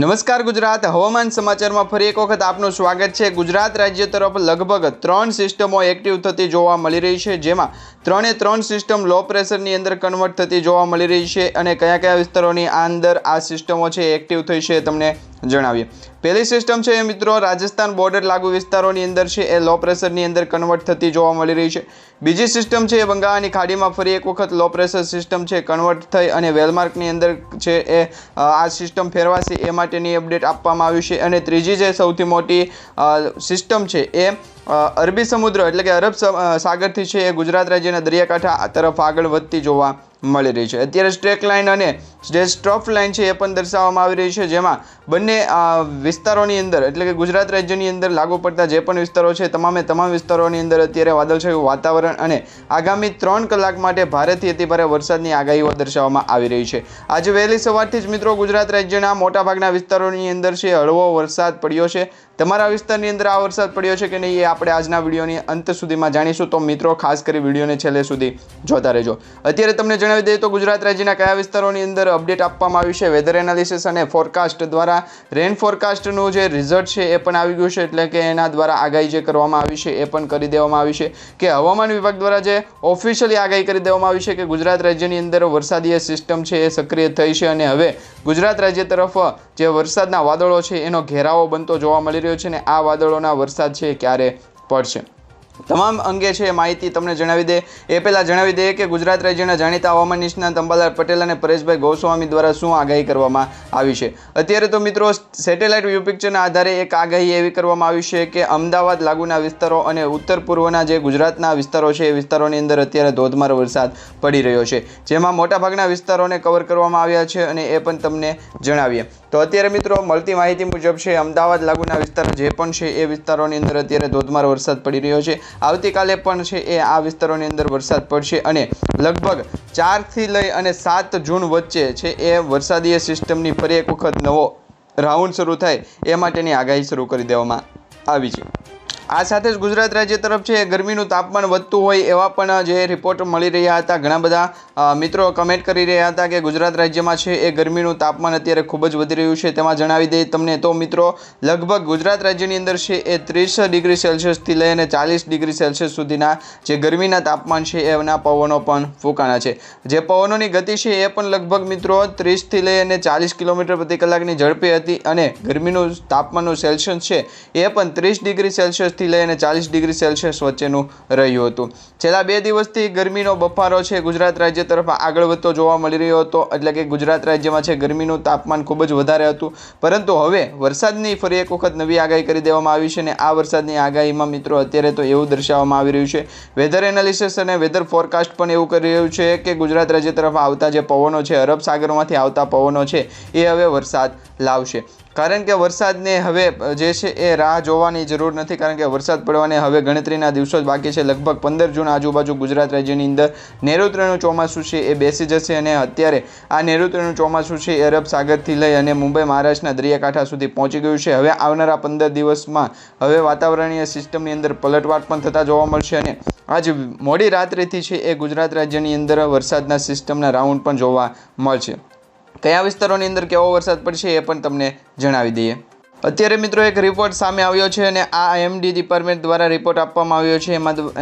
નમસ્કાર ગુજરાત હવામાન સમાચારમાં ફરી એક વખત આપનું સ્વાગત છે। ગુજરાત રાજ્ય તરફ લગભગ 3 સિસ્ટમો એક્ટિવ થતી જોવા મળી રહી છે, જેમાં 3 સિસ્ટમ લો પ્રેશરની અંદર કન્વર્ટ થતી જોવા મળી રહી છે અને કયા વિસ્તારોની અંદર આ સિસ્ટમો છે એક્ટિવ થઈ છે તમને જણાવીએ। પહેલી સિસ્ટમ છે મિત્રો રાજસ્થાન બોર્ડર લાગુ વિસ્તારોની અંદર છે એ લો પ્રેશરની અંદર કન્વર્ટ થતી જોવા મળી રહી છે। બીજી સિસ્ટમ છે બંગાળની ખાડીમાં ફરી એક વખત લો પ્રેશર સિસ્ટમ છે કન્વર્ટ થઈ અને વેલમાર્કની અંદર છે એ આ સિસ્ટમ ફેરવાશે એ માટેની અપડેટ આપવામાં આવી છે। અને ત્રીજી જે સૌથી મોટી સિસ્ટમ છે એ અરબી સમુદ્ર એટલે કે અરબ સાગરથી છે એ ગુજરાત રાજ્યના દરિયાકાંઠા તરફ આગળ વધતી જોવા મળી રહી છે। અત્યારે સ્ટ્રેક લાઇન અને જે સ્ટ્રફ લાઇન છે એ પણ દર્શાવવામાં આવી રહી છે, જેમાં બંને વિસ્તારોની અંદર એટલે કે ગુજરાત રાજ્યની અંદર લાગુ પડતા જે પણ વિસ્તારો છે તમામ વિસ્તારોની અંદર અત્યારે વાદળછાયું વાતાવરણ અને આગામી 3 કલાક માટે ભારેથી અતિ ભારે વરસાદની આગાહીઓ દર્શાવવામાં આવી રહી છે। આજે વહેલી સવારથી જ મિત્રો ગુજરાત રાજ્યના મોટાભાગના વિસ્તારોની અંદર છે હળવો વરસાદ પડ્યો છે। તમારા વિસ્તારની અંદર આ વરસાદ પડ્યો છે કે નહીં એ આપણે આજના વિડીયોની અંત સુધીમાં જાણીશું, તો મિત્રો ખાસ કરી વિડીયોને છેલ્લે સુધી જોતા રહેજો। અત્યારે તમને જણાવી દઈએ તો ગુજરાત રાજ્યના કયા વિસ્તારોની અંદર અપડેટ આપવામાં આવી છે વેધર એનાલિસિસ અને ફોરકાસ્ટ દ્વારા રેન ફોરકાસ્ટનું જે રિઝલ્ટ છે એ પણ આવી ગયું છે, એટલે કે એના દ્વારા આગાહી જે કરવામાં આવી છે એ પણ કરી દેવામાં આવી છે કે હવામાન વિભાગ દ્વારા જે ઓફિશિયલી આગાહી કરી દેવામાં આવી છે કે ગુજરાત રાજ્યની અંદર વરસાદીય સિસ્ટમ છે એ સક્રિય થઈ છે અને હવે ગુજરાત રાજ્ય તરફ જે વરસાદના વાદળો છે એનો ઘેરાવો બનતો જોવા મળી રહ્યો છે અને આ વાદળોના વરસાદ છે ક્યારે પડશે તમામ અંગે છે માહિતી તમને જણાવી દે એ પહેલાં જણાવી દઈએ કે ગુજરાત રાજ્યના જાણીતા હવામાન નિષ્ણાત અંબાલાલ પટેલ અને પરેશભાઈ ગોસ્વામી દ્વારા શું આગાહી કરવામાં આવી છે। અત્યારે તો મિત્રો સેટેલાઇટ વ્યૂ પિક્ચરના આધારે એક આગાહી એવી કરવામાં આવી છે કે અમદાવાદ લાગુના વિસ્તારો અને ઉત્તર પૂર્વના જે ગુજરાતના વિસ્તારો છે એ વિસ્તારોની અંદર અત્યારે ધોધમાર વરસાદ પડી રહ્યો છે, જેમાં મોટાભાગના વિસ્તારોને કવર કરવામાં આવ્યા છે અને એ પણ તમને જણાવીએ તો અત્યારે મિત્રો મળતી માહિતી મુજબ છે અમદાવાદ લાગુના વિસ્તારો જે પણ છે એ વિસ્તારોની અંદર અત્યારે ધોધમાર વરસાદ પડી રહ્યો છે। આવતીકાલે પણ છે એ આ વિસ્તારોની અંદર વરસાદ પડશે અને લગભગ 4 થી લઈ અને 7 જૂન વચ્ચે છે એ વરસાદીય સિસ્ટમની ફરી એક વખત નવો રાઉન્ડ શરૂ થાય એ માટેની આગાહી શરૂ કરી દેવામાં આવી છે। આ સાથે જ ગુજરાત રાજ્ય તરફ છે ગરમીનું તાપમાન વધતું હોય એવા પણ જે રિપોર્ટ મળી રહ્યા હતા। ઘણા બધા મિત્રો કમેન્ટ કરી રહ્યા હતા કે ગુજરાત રાજ્યમાં છે એ ગરમીનું તાપમાન અત્યારે ખૂબ જ વધી રહ્યું છે। તેમાં જણાવી દઈએ તમને તો મિત્રો લગભગ ગુજરાત રાજ્યની અંદર છે એ 30 ડિગ્રી સેલ્સિયસથી લઈને 40 ડિગ્રી સેલ્સિયસ સુધીના જે ગરમીના તાપમાન છે એના પવનો પણ ફૂંકાણા છે। જે પવનોની ગતિ છે એ પણ લગભગ મિત્રો 30થી લઈને 40 કિલોમીટર પ્રતિ કલાકની ઝડપે હતી અને ગરમીનું તાપમાનનું સેલ્સિયસ છે એ પણ 30 ડિગ્રી સેલ્સિયસ થી લઈને 40 ડિગ્રી સેલ્સિયસ વચ્ચેનું રહ્યું હતું। છેલ્લા 2 દિવસથી ગરમીનો બફારો છે ગુજરાત રાજ્ય તરફ આગળ વધતો જોવા મળી રહ્યો હતો, એટલે કે ગુજરાત રાજ્યમાં છે ગરમીનું તાપમાન ખૂબ જ વધારે હતું, પરંતુ હવે વરસાદની ફરી એક વખત નવી આગાહી કરી દેવામાં આવી છે અને આ વરસાદની આગાહીમાં મિત્રો અત્યારે તો એવું દર્શાવવામાં આવી રહ્યું છે વેધર એનાલિસિસ અને વેધર ફોરકાસ્ટ પણ એવું કરી રહ્યું છે કે ગુજરાત રાજ્ય તરફ આવતા જે પવનો છે અરબ સાગરમાંથી આવતા પવનો છે એ હવે વરસાદ લાવશે। કારણ કે વરસાદને હવે જે છે એ રાહ જોવાની જરૂર નથી, કારણ કે વરસાદ પડવાને હવે ગણતરીના દિવસો જ બાકી છે। લગભગ 15 જૂન આજુબાજુ ગુજરાત રાજ્યની અંદર નૈઋત્યનું ચોમાસું છે એ બેસી જશે અને અત્યારે આ નૈઋત્યનું ચોમાસું છે એ અરબ સાગરથી લઈ અને મુંબઈ મહારાષ્ટ્રના દરિયાકાંઠા સુધી પહોંચી ગયું છે। હવે આવનારા 15 દિવસમાં હવે વાતાવરણીય સિસ્ટમની અંદર પલટવાર પણ થતા જોવા મળશે અને આજ મોડી રાત્રિથી છે એ ગુજરાત રાજ્યની અંદર વરસાદના સિસ્ટમના રાઉન્ડ પણ જોવા મળશે। કયા વિસ્તારોની અંદર કેવો વરસાદ પડશે એ પણ તમને જણાવી દઈએ। અત્યારે મિત્રો એક રિપોર્ટ સામે આવ્યો છે અને આ આઈએમડી ડિપાર્ટમેન્ટ દ્વારા રિપોર્ટ આપવામાં આવ્યો છે,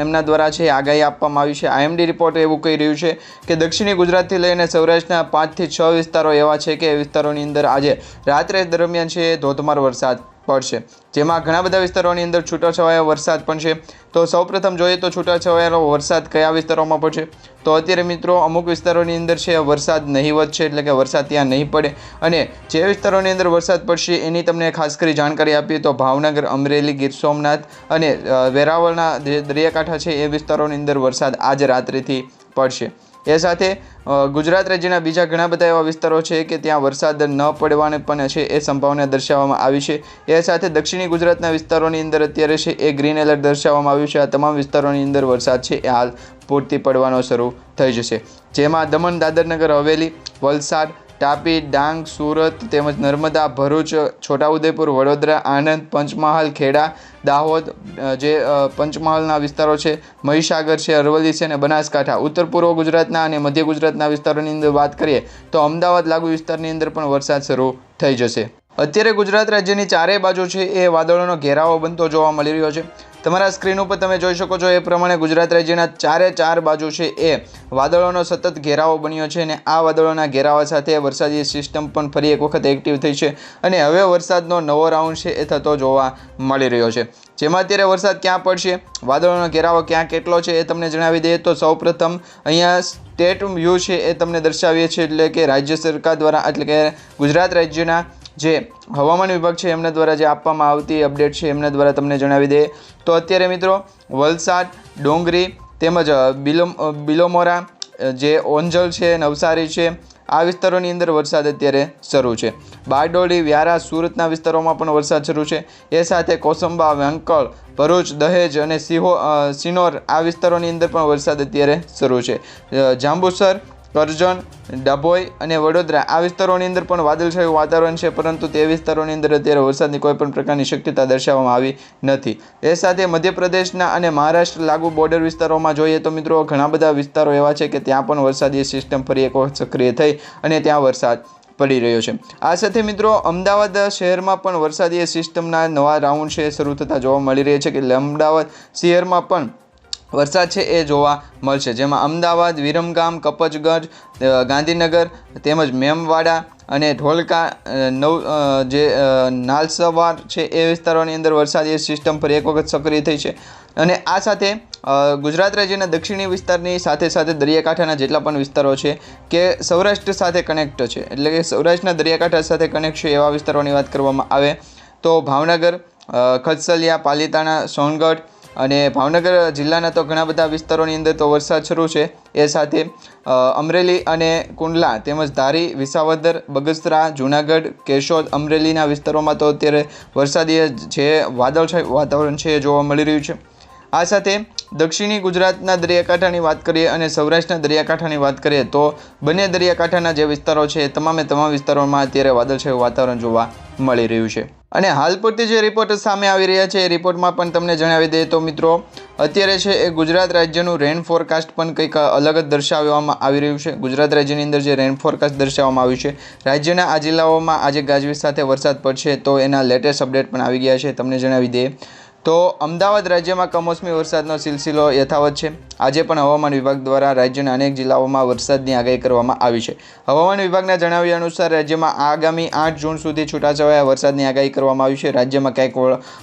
એમના દ્વારા છે આગાહી આપવામાં આવી છે। આઈએમડી રિપોર્ટ એવું કહી રહ્યું છે કે દક્ષિણી ગુજરાતથી લઈને સૌરાષ્ટ્રના 5 થી 6 વિસ્તારો એવા છે કે એ વિસ્તારોની અંદર આજે રાત્રે દરમિયાન છે ધોધમાર વરસાદ પડશે, જેમાં ઘણા બધા વિસ્તારોની અંદર છૂટાછવાયો વરસાદ પણ છે। તો સૌપ્રથમ જોઈએ તો છૂટાછવાયેલો વરસાદ કયા વિસ્તારોમાં પડશે, તો અત્યારે મિત્રો અમુક વિસ્તારોની અંદર છે વરસાદ નહીવત છે, એટલે કે વરસાદ ત્યાં નહીં પડે અને જે વિસ્તારોની અંદર વરસાદ પડશે એની તમને ખાસ કરી જાણકારી આપીએ તો ભાવનગર, અમરેલી, ગીર સોમનાથ અને વેરાવળના જે દરિયાકાંઠા છે એ વિસ્તારોની અંદર વરસાદ આજ રાત્રિથી પડશે। એ સાથે ગુજરાત રાજ્યના બીજા ઘણા બધા એવા વિસ્તારો છે કે ત્યાં વરસાદ ન પડવાની પણ છે એ સંભાવના દર્શાવવામાં આવી છે। એ સાથે દક્ષિણી ગુજરાતના વિસ્તારોની અંદર અત્યારે છે એ ગ્રીન એલર્ટ દર્શાવવામાં આવ્યું છે। આ તમામ વિસ્તારોની અંદર વરસાદ છે એ હાલ પૂરતી પડવાનો શરૂ થઈ જશે, જેમાં દમણ, દાદર નગર હવેલી, વલસાડ, તાપી, ડાંગ, સુરત તેમજ નર્મદા, ભરૂચ, છોટાઉદેપુર, વડોદરા, આણંદ, પંચમહાલ, ખેડા, દાહોદ જે પંચમહાલના વિસ્તારો છે, મહીસાગર છે, અરવલ્લી છે અને બનાસકાંઠા, ઉત્તર પૂર્વ ગુજરાતના અને મધ્ય ગુજરાતના વિસ્તારોની અંદર વાત કરીએ તો અમદાવાદ લાગુ વિસ્તારની અંદર પણ વરસાદ શરૂ થઈ જશે। અત્યારે ગુજરાત રાજ્યની ચારેય બાજુ છે એ વાદળોનો ઘેરાવો બનતો જોવા મળી રહ્યો છે। તમારા સ્ક્રીન ઉપર તમે જોઈ શકો છો એ પ્રમાણે ગુજરાત રાજ્યના ચારે બાજુ છે એ વાદળોનો સતત ઘેરાવો બન્યો છે અને આ વાદળોના ઘેરાવા સાથે વરસાદી સિસ્ટમ પણ ફરી એક વખત એક્ટિવ થઈ છે અને હવે વરસાદનો નવો રાઉન્ડ છે એ થતો જોવા મળી રહ્યો છે, જેમાં અત્યારે વરસાદ ક્યાં પડશે, વાદળોનો ઘેરાવો ક્યાં કેટલો છે એ તમને જણાવી દઈએ તો સૌપ્રથમ અહીંયા સ્ટેટ વ્યૂ છે એ તમને દર્શાવીએ છીએ, એટલે કે રાજ્ય સરકાર દ્વારા, એટલે કે ગુજરાત રાજ્યના જે હવામાન વિભાગ છે એમના દ્વારા જે આપવામાં આવતી અપડેટ છે એમના દ્વારા તમને જણાવી દઈએ તો અત્યારે મિત્રો વલસાડ, ડોંગરી તેમજ બિલોમોરા, જે ઓંજલ છે, નવસારી છે, આ વિસ્તારોની અંદર વરસાદ અત્યારે શરૂ છે। બારડોલી, વ્યારા, સુરતના વિસ્તારોમાં પણ વરસાદ શરૂ છે। એ સાથે કોસંબા, વેંકળ, ભરૂચ, દહેજ અને સિનોર આ વિસ્તારોની અંદર પણ વરસાદ અત્યારે શરૂ છે। જાંબુસર, કરજણ, ડભોઈ અને વડોદરા આ વિસ્તારોની અંદર પણ વાદળછાયું વાતાવરણ છે, પરંતુ તે વિસ્તારોની અંદર અત્યારે વરસાદની કોઈ પણ પ્રકારની શક્યતા દર્શાવવામાં આવી નથી। એ સાથે મધ્યપ્રદેશના અને મહારાષ્ટ્ર લાગુ બોર્ડર વિસ્તારોમાં જોઈએ તો મિત્રો ઘણા બધા વિસ્તારો એવા છે કે ત્યાં પણ વરસાદી સિસ્ટમ ફરી એક વખત સક્રિય થઈ અને ત્યાં વરસાદ પડી રહ્યો છે। આ સાથે મિત્રો અમદાવાદ શહેરમાં પણ વરસાદી સિસ્ટમના નવા રાઉન્ડ છે શરૂ થતા જોવા મળી રહ્યા છે કે અમદાવાદ શહેરમાં પણ વરસાદ છે એ જોવા મળશે, જેમાં અમદાવાદ, વિરમગામ, કપચગંજ, ગાંધીનગર તેમજ મેમવાડા અને ઢોલકા, નાલસવાર છે એ વિસ્તારોની અંદર વરસાદી સિસ્ટમ પર એક વખત સક્રિય થઈ છે અને આ સાથે ગુજરાત રાજ્યના દક્ષિણી વિસ્તારની સાથે સાથે દરિયાકાંઠાના જેટલા પણ વિસ્તારો છે કે સૌરાષ્ટ્ર સાથે કનેક્ટ છે, એટલે કે સૌરાષ્ટ્રના દરિયાકાંઠા સાથે કનેક્ટ છે એવા વિસ્તારોની વાત કરવામાં આવે તો ભાવનગર, ખડસલિયા, પાલીતાણા, સોનગઢ અને ભાવનગર જિલ્લાના તો ઘણા બધા વિસ્તારોની અંદર તો વરસાદ શરૂ છે। એ સાથે અમરેલી અને કુંડલા તેમજ ધારી, વિસાવદર, બગસરા, જૂનાગઢ, કેશોદ, અમરેલીના વિસ્તારોમાં તો અત્યારે વરસાદી જે વાદળછાયું વાતાવરણ છે એ જોવા મળી રહ્યું છે। આ સાથે દક્ષિણી ગુજરાતના દરિયાકાંઠાની વાત કરીએ અને સૌરાષ્ટ્રના દરિયાકાંઠાની વાત કરીએ તો બંને દરિયાકાંઠાના જે વિસ્તારો છે એ તમામ વિસ્તારોમાં અત્યારે વાદળછાયું વાતાવરણ જોવા મળી રહ્યું છે। અને હાલ પૂરતી જે રિપોર્ટ સામે આવી રહ્યા છે એ રિપોર્ટમાં પણ તમને જણાવી દઈએ તો મિત્રો અત્યારે છે એ ગુજરાત રાજ્યનું રેન ફોરકાસ્ટ પણ કંઈક અલગ જ દર્શાવવામાં આવી રહ્યું છે। ગુજરાત રાજ્યની અંદર જે રેન ફોરકાસ્ટ દર્શાવવામાં આવ્યું છે, રાજ્યના આ જિલ્લાઓમાં આજે ગાજવીજ સાથે વરસાદ પડશે તો એના લેટેસ્ટ અપડેટ પણ આવી ગયા છે, તમને જણાવી દઈએ તો અમદાવાદ રાજ્યમાં કમોસમી વરસાદનો સિલસિલો યથાવત છે। આજે પણ હવામાન વિભાગ દ્વારા રાજ્યના અનેક જિલ્લાઓમાં વરસાદની આગાહી કરવામાં આવી છે। હવામાન વિભાગના જણાવ્યા અનુસાર રાજ્યમાં આગામી 8 જૂન સુધી છૂટાછવાયા વરસાદની આગાહી કરવામાં આવી છે। રાજ્યમાં ક્યાંક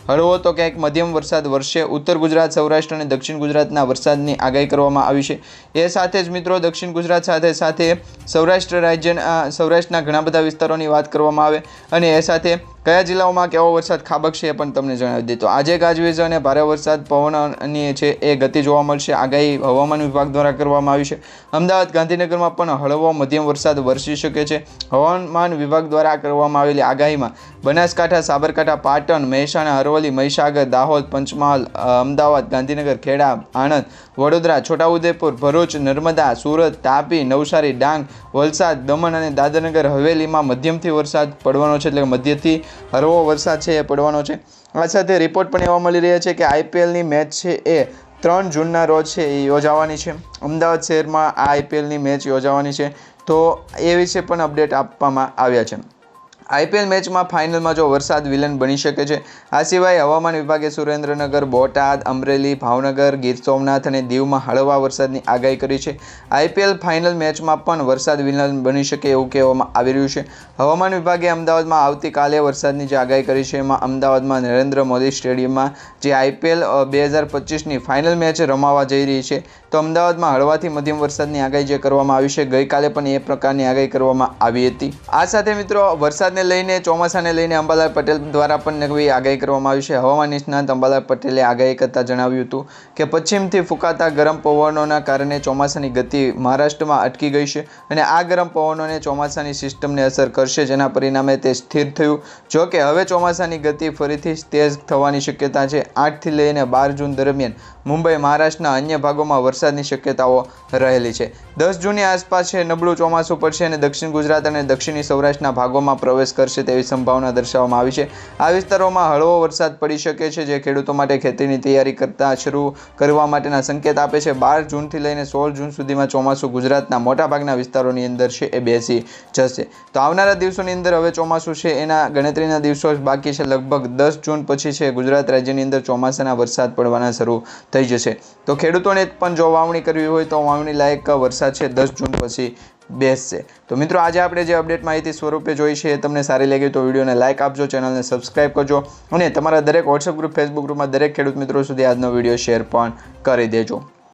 હળવો તો ક્યાંક મધ્યમ વરસાદ વરસશે। ઉત્તર ગુજરાત, સૌરાષ્ટ્ર અને દક્ષિણ ગુજરાતના વરસાદની આગાહી કરવામાં આવી છે। એ સાથે જ મિત્રો દક્ષિણ ગુજરાત સાથે સાથે સૌરાષ્ટ્રના ઘણા બધા વિસ્તારોની વાત કરવામાં આવે અને એ સાથે કયા જિલ્લાઓમાં કેવો વરસાદ ખાબકશે એ પણ તમને જણાવી દઈએ તો આજે ગાજવીજ અને ભારે વરસાદ પવનની છે એ ગતિ જોવા મળશે, આગાહી હવામાન વિભાગ દ્વારા કરવામાં આવી છે। અમદાવાદ, ગાંધીનગરમાં પણ હળવો મધ્યમ વરસાદ વરસી શકે છે। હવામાન વિભાગ દ્વારા કરવામાં આવેલી આગાહીમાં બનાસકાંઠા, સાબરકાંઠા, પાટણ, મહેસાણા, અરવલ્લી, મહીસાગર, દાહોદ, પંચમહાલ, અમદાવાદ, ગાંધીનગર, ખેડા, આણંદ, વડોદરા, છોટાઉદેપુર, ભરૂચ, નર્મદા, સુરત, તાપી, નવસારી, ડાંગ, વલસાડ, દમણ અને દાદરનગર હવેલીમાં મધ્યમથી વરસાદ પડવાનો છે, એટલે કે મધ્યથી હળવો વરસાદ છે એ પડવાનો છે। આ સાથે રિપોર્ટ પણ એવા મળી રહ્યા છે કે આઈપીએલની મેચ છે એ 3 જૂનના રોજ છે એ યોજાવાની છે। અમદાવાદ શહેરમાં આ આઈપીએલની મેચ યોજાવાની છે તો એ વિશે પણ અપડેટ આપવામાં આવ્યા છે। આઈપીએલ મેચમાં ફાઇનલમાં જો વરસાદ વિલન બની શકે છે। આ સિવાય હવામાન વિભાગે સુરેન્દ્રનગર, બોટાદ, અમરેલી, ભાવનગર, ગીર સોમનાથ અને દીવમાં હળવા વરસાદની આગાહી કરી છે। આઈપીએલ ફાઇનલ મેચમાં પણ વરસાદ વિલન બની શકે એવું કહેવામાં આવી રહ્યું છે। હવામાન વિભાગે અમદાવાદમાં આવતીકાલે વરસાદની જે આગાહી કરી છે એમાં અમદાવાદમાં નરેન્દ્ર મોદી સ્ટેડિયમમાં જે આઈપીએલ 2025ની ફાઇનલ મેચ રમાવા જઈ રહી છે તો અમદાવાદમાં હળવાથી મધ્યમ વરસાદની આગાહી જે કરવામાં આવી છે, ગઈકાલે પણ એ પ્રકારની આગાહી કરવામાં આવી હતી। આ સાથે મિત્રો વરસાદને લઈને, ચોમાસાને લઈને અંબાલાલ પટેલ દ્વારા પણ નવી આગાહી કરવામાં આવી છે। હવામાન નિષ્ણાત અંબાલાલ પટેલે આગાહી કરતા જણાવ્યું હતું કે પશ્ચિમથી ફૂંકાતા ગરમ પવનોના કારણે ચોમાસાની ગતિ મહારાષ્ટ્રમાં અટકી ગઈ છે અને આ ગરમ પવનોને ચોમાસાની સિસ્ટમને અસર કરશે, જેના પરિણામે તે સ્થિર થયું। જો કે હવે ચોમાસાની ગતિ ફરીથી તેજ થવાની શક્યતા છે। 8થી લઈને 12 જૂન દરમિયાન મુંબઈ, મહારાષ્ટ્રના અન્ય ભાગોમાં વરસાદની શક્યતાઓ રહેલી છે। 10 જૂનની આસપાસ છે નબળું ચોમાસું પડશે અને દક્ષિણ ગુજરાત અને દક્ષિણી સૌરાષ્ટ્રના ભાગોમાં પ્રવેશ પ્રવેશ કરશે તેવી સંભાવના દર્શાવવામાં આવી છે। આ વિસ્તારોમાં હળવો વરસાદ પડી શકે છે, જે ખેડૂતો માટે ખેતીની તૈયારી કરતા શરૂ કરવા માટેના સંકેત આપે છે। 12 જૂનથી લઈને 16 જૂન સુધીમાં ચોમાસું ગુજરાતના મોટાભાગના વિસ્તારોની અંદર છે એ બેસી જશે। તો આવનારા દિવસોની અંદર હવે ચોમાસું છે એના ગણતરીના દિવસો બાકી છે। લગભગ 10 જૂન પછી છે ગુજરાત રાજ્યની અંદર ચોમાસાના વરસાદ પડવાના શરૂ થઈ જશે। તો ખેડૂતોને પણ જો વાવણી કરવી હોય તો વાવણી લાયક વરસાદ છે 10 જૂન પછી બેસશે। તો મિત્રો આજે આપણે જે અપડેટ માહિતી સ્વરૂપે જોઈ છે એ તમને સારી લાગી તો વિડીયોને લાઇક આપજો, ચેનલને સબસ્ક્રાઇબ કરજો અને તમારા દરેક વોટ્સએપ ગ્રુપ, ફેસબુક ગ્રુપમાં દરેક ખેડૂત મિત્રો સુધી આજનો વિડીયો શેર પણ કરી દેજો।